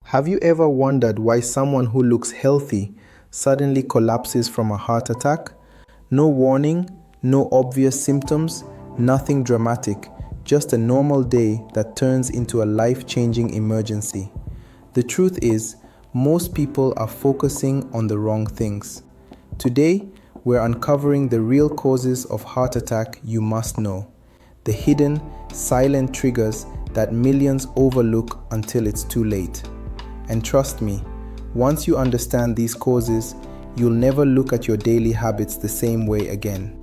Have you ever wondered why someone who looks healthy suddenly collapses from a heart attack? No warning, no obvious symptoms, nothing dramatic, just a normal day that turns into a life-changing emergency. The truth is, most people are focusing on the wrong things. Today, we're uncovering the real causes of heart attack you must know. The hidden, silent triggers that millions overlook until it's too late. And trust me, once you understand these causes, you'll never look at your daily habits the same way again.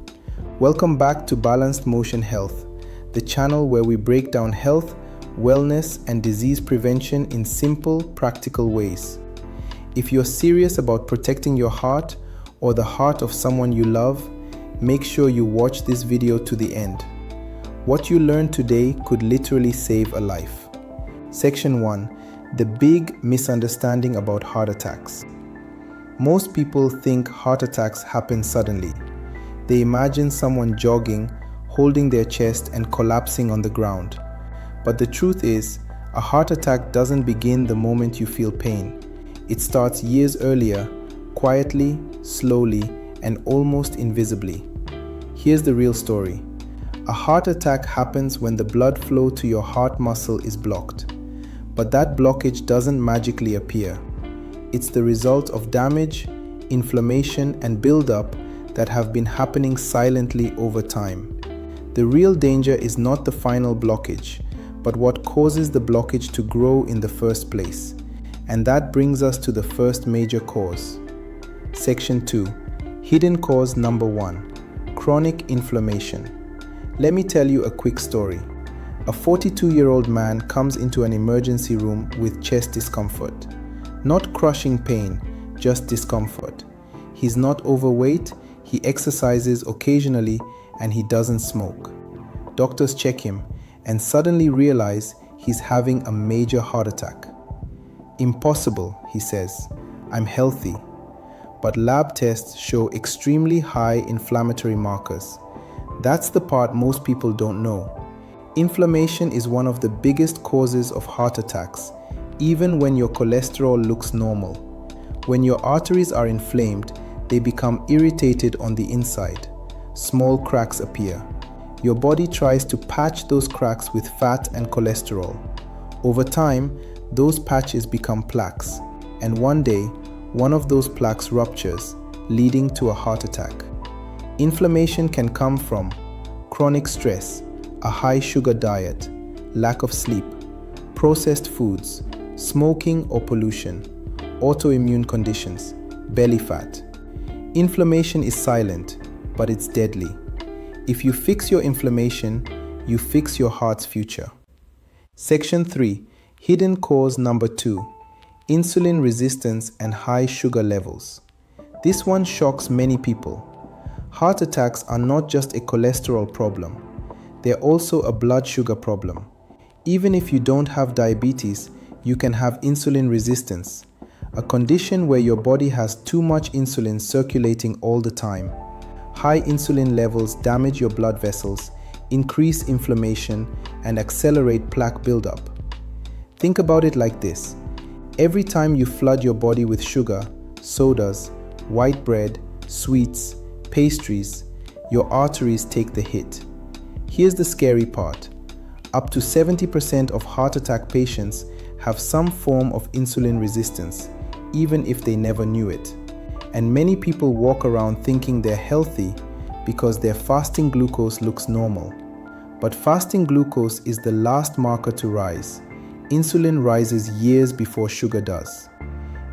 Welcome back to Balanced Motion Health, the channel where we break down health, wellness, and disease prevention in simple, practical ways. If you're serious about protecting your heart or the heart of someone you love, make sure you watch this video to the end. What you learn today could literally save a life. Section 1. The big misunderstanding about heart attacks. Most people think heart attacks happen suddenly. They imagine someone jogging, holding their chest and collapsing on the ground. But the truth is, a heart attack doesn't begin the moment you feel pain. It starts years earlier, quietly, slowly, and almost invisibly. Here's the real story. A heart attack happens when the blood flow to your heart muscle is blocked. But that blockage doesn't magically appear. It's the result of damage, inflammation, and buildup that have been happening silently over time. The real danger is not the final blockage, but what causes the blockage to grow in the first place. And that brings us to the first major cause. Section 2. Hidden cause number 1. Chronic inflammation. Let me tell you a quick story. A 42-year-old man comes into an emergency room with chest discomfort. Not crushing pain, just discomfort. He's not overweight, he exercises occasionally, and he doesn't smoke. Doctors check him and suddenly realize he's having a major heart attack. Impossible, he says. I'm healthy. But lab tests show extremely high inflammatory markers. That's the part most people don't know. Inflammation is one of the biggest causes of heart attacks, even when your cholesterol looks normal. When your arteries are inflamed, they become irritated on the inside. Small cracks appear. Your body tries to patch those cracks with fat and cholesterol. Over time, those patches become plaques, and one day, one of those plaques ruptures, leading to a heart attack. Inflammation can come from chronic stress, a high sugar diet, lack of sleep, processed foods, smoking or pollution, autoimmune conditions, belly fat. Inflammation is silent, but it's deadly. If you fix your inflammation, you fix your heart's future. Section 3. Hidden cause number 2. Insulin resistance and high sugar levels. This one shocks many people. Heart attacks are not just a cholesterol problem. They're also a blood sugar problem. Even if you don't have diabetes, you can have insulin resistance, a condition where your body has too much insulin circulating all the time. High insulin levels damage your blood vessels, increase inflammation, and accelerate plaque buildup. Think about it like this. Every time you flood your body with sugar, sodas, white bread, sweets, pastries, your arteries take the hit. Here's the scary part. Up to 70% of heart attack patients have some form of insulin resistance, even if they never knew it. And many people walk around thinking they're healthy because their fasting glucose looks normal. But fasting glucose is the last marker to rise. Insulin rises years before sugar does.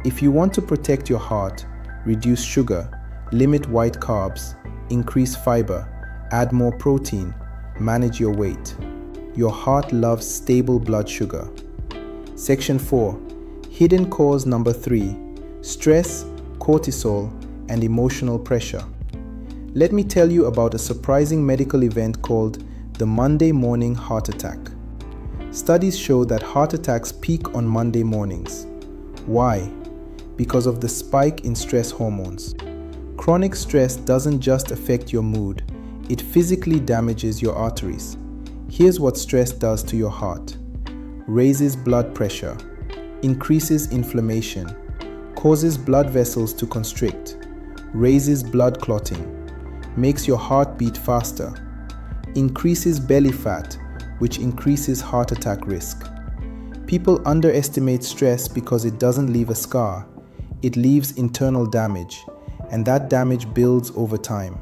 If you want to protect your heart, reduce sugar, limit white carbs, increase fiber, add more protein, manage your weight. Your heart loves stable blood sugar. Section 4. Hidden cause number 3. Stress, cortisol, and emotional pressure. Let me tell you about a surprising medical event called the Monday morning heart attack. Studies show that heart attacks peak on Monday mornings. Why? Because of the spike in stress hormones. Chronic stress doesn't just affect your mood, it physically damages your arteries. Here's what stress does to your heart. Raises blood pressure, increases inflammation, causes blood vessels to constrict, raises blood clotting, makes your heart beat faster, increases belly fat, which increases heart attack risk. People underestimate stress because it doesn't leave a scar, it leaves internal damage, and that damage builds over time.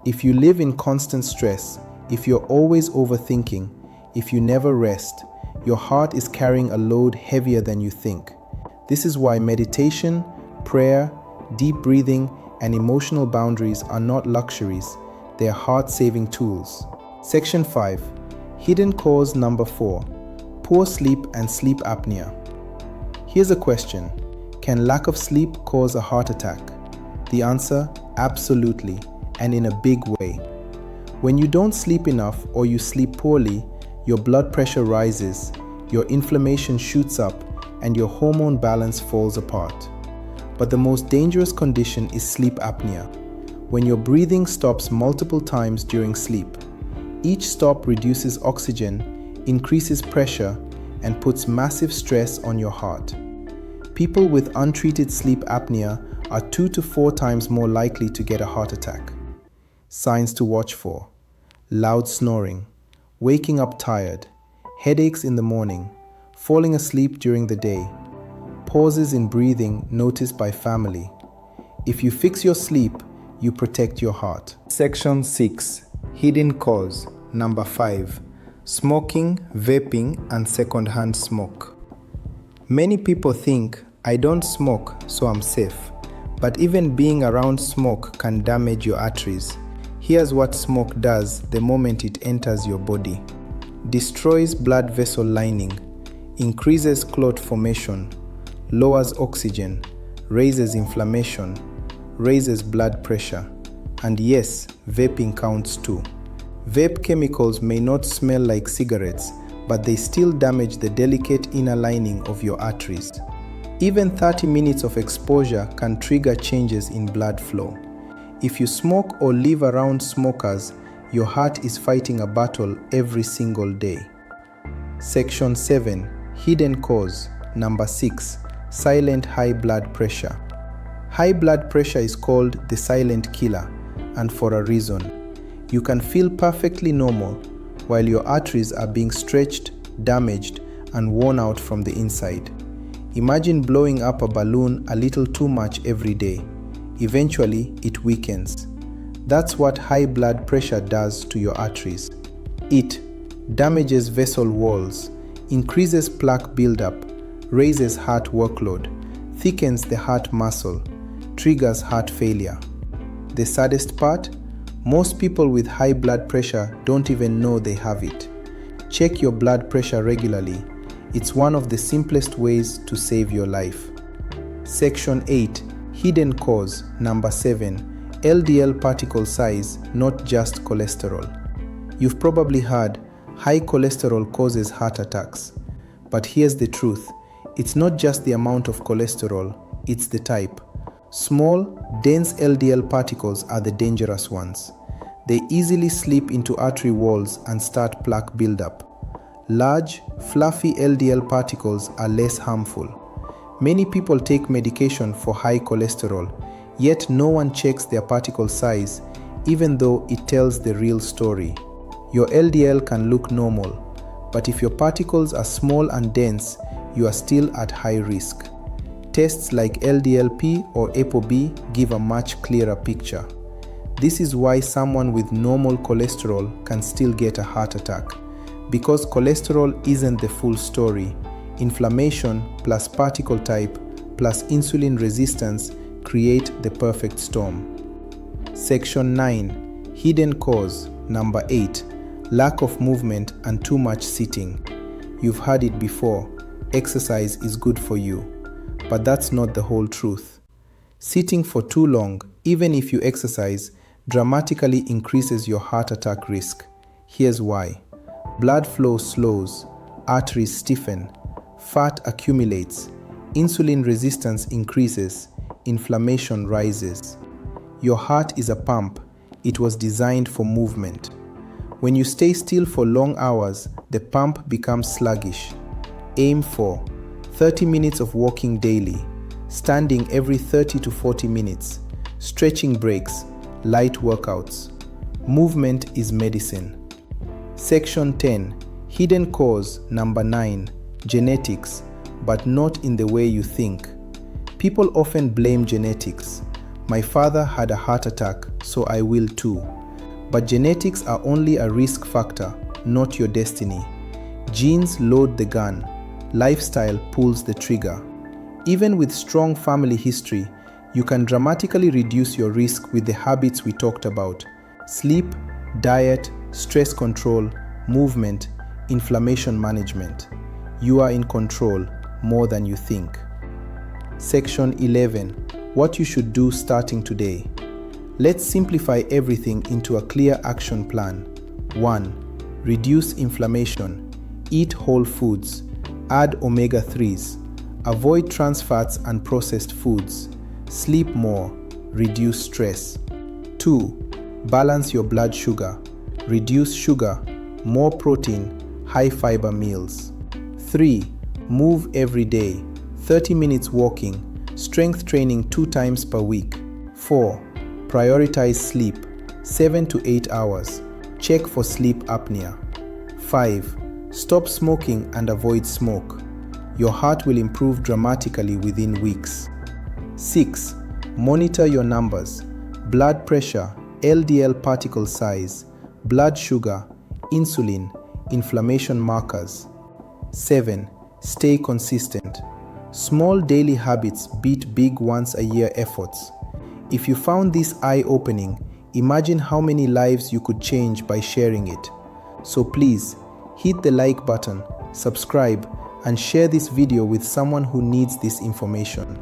If you live in constant stress, if you're always overthinking, if you never rest, your heart is carrying a load heavier than you think. This is why meditation, prayer, deep breathing, and emotional boundaries are not luxuries, they are heart-saving tools. Section 5. Hidden cause number 4. Poor sleep and sleep apnea. Here's a question. Can lack of sleep cause a heart attack? The answer, absolutely, and in a big way. When you don't sleep enough or you sleep poorly, your blood pressure rises, your inflammation shoots up, and your hormone balance falls apart. But the most dangerous condition is sleep apnea, when your breathing stops multiple times during sleep. Each stop reduces oxygen, increases pressure, and puts massive stress on your heart. People with untreated sleep apnea are 2 to 4 times more likely to get a heart attack. Signs to watch for: loud snoring, waking up tired, headaches in the morning, falling asleep during the day, pauses in breathing noticed by family. If you fix your sleep, you protect your heart. Section 6. Hidden cause number 5. Smoking, vaping, and secondhand smoke. Many people think, I don't smoke, so I'm safe. But even being around smoke can damage your arteries. Here's what smoke does the moment it enters your body. Destroys blood vessel lining, increases clot formation, lowers oxygen, raises inflammation, raises blood pressure. And yes, vaping counts too. Vape chemicals may not smell like cigarettes, but they still damage the delicate inner lining of your arteries. Even 30 minutes of exposure can trigger changes in blood flow. If you smoke or live around smokers, your heart is fighting a battle every single day. Section 7. Hidden cause number 6. Silent high blood pressure. High blood pressure is called the silent killer, and for a reason. You can feel perfectly normal while your arteries are being stretched, damaged, and worn out from the inside. Imagine blowing up a balloon a little too much every day. Eventually, it weakens. That's what high blood pressure does to your arteries. It damages vessel walls, increases plaque buildup, raises heart workload, thickens the heart muscle, triggers heart failure. The saddest part? Most people with high blood pressure don't even know they have it. Check your blood pressure regularly. It's one of the simplest ways to save your life. Section 8. Hidden cause number 7. LDL particle size, not just cholesterol. You've probably heard high cholesterol causes heart attacks. But here's the truth. It's not just the amount of cholesterol, it's the type. Small, dense LDL particles are the dangerous ones. They easily slip into artery walls and start plaque buildup. Large, fluffy LDL particles are less harmful. Many people take medication for high cholesterol, yet no one checks their particle size, even though it tells the real story. Your LDL can look normal, but if your particles are small and dense, you are still at high risk. Tests like LDL-P or ApoB give a much clearer picture. This is why someone with normal cholesterol can still get a heart attack. Because cholesterol isn't the full story. Inflammation plus particle type plus insulin resistance create the perfect storm. Section 9. Hidden cause number 8. Lack of movement and too much sitting. You've heard it before. Exercise is good for you. But that's not the whole truth. Sitting for too long, even if you exercise, dramatically increases your heart attack risk. Here's why. Blood flow slows, arteries stiffen, fat accumulates, insulin resistance increases, inflammation rises. Your heart is a pump. It was designed for movement. When you stay still for long hours, the pump becomes sluggish. Aim for 30 minutes of walking daily, standing every 30 to 40 minutes, stretching breaks, light workouts. Movement is medicine. Section 10. Hidden cause. Number 9. Genetics, but not in the way you think. People often blame genetics. My father had a heart attack, so I will too. But genetics are only a risk factor, not your destiny. Genes load the gun. Lifestyle pulls the trigger. Even with strong family history, you can dramatically reduce your risk with the habits we talked about: sleep, diet, stress control, movement, inflammation management. You are in control more than you think. Section 11. What you should do starting today. Let's simplify everything into a clear action plan. 1. Reduce inflammation. Eat whole foods. Add omega-3s. Avoid trans fats and processed foods. Sleep more. Reduce stress. 2. Balance your blood sugar. Reduce sugar. More protein. High fiber meals. 3. Move every day. 30 minutes walking. Strength training 2 times per week. 4. Prioritize sleep. 7 to 8 hours. Check for sleep apnea. 5. Stop smoking and avoid smoke. Your heart will improve dramatically within weeks. 6. Monitor your numbers. Blood pressure, LDL particle size, blood sugar, insulin, inflammation markers. 7. Stay consistent. Small daily habits beat big once-a-year efforts. If you found this eye-opening, imagine how many lives you could change by sharing it. So please, hit the like button, subscribe, and share this video with someone who needs this information.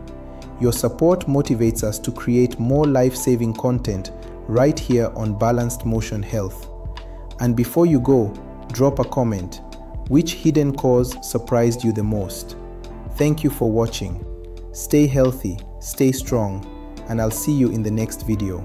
Your support motivates us to create more life-saving content right here on Balanced Motion Health. And before you go, drop a comment. Which hidden cause surprised you the most? Thank you for watching. Stay healthy, stay strong, and I'll see you in the next video.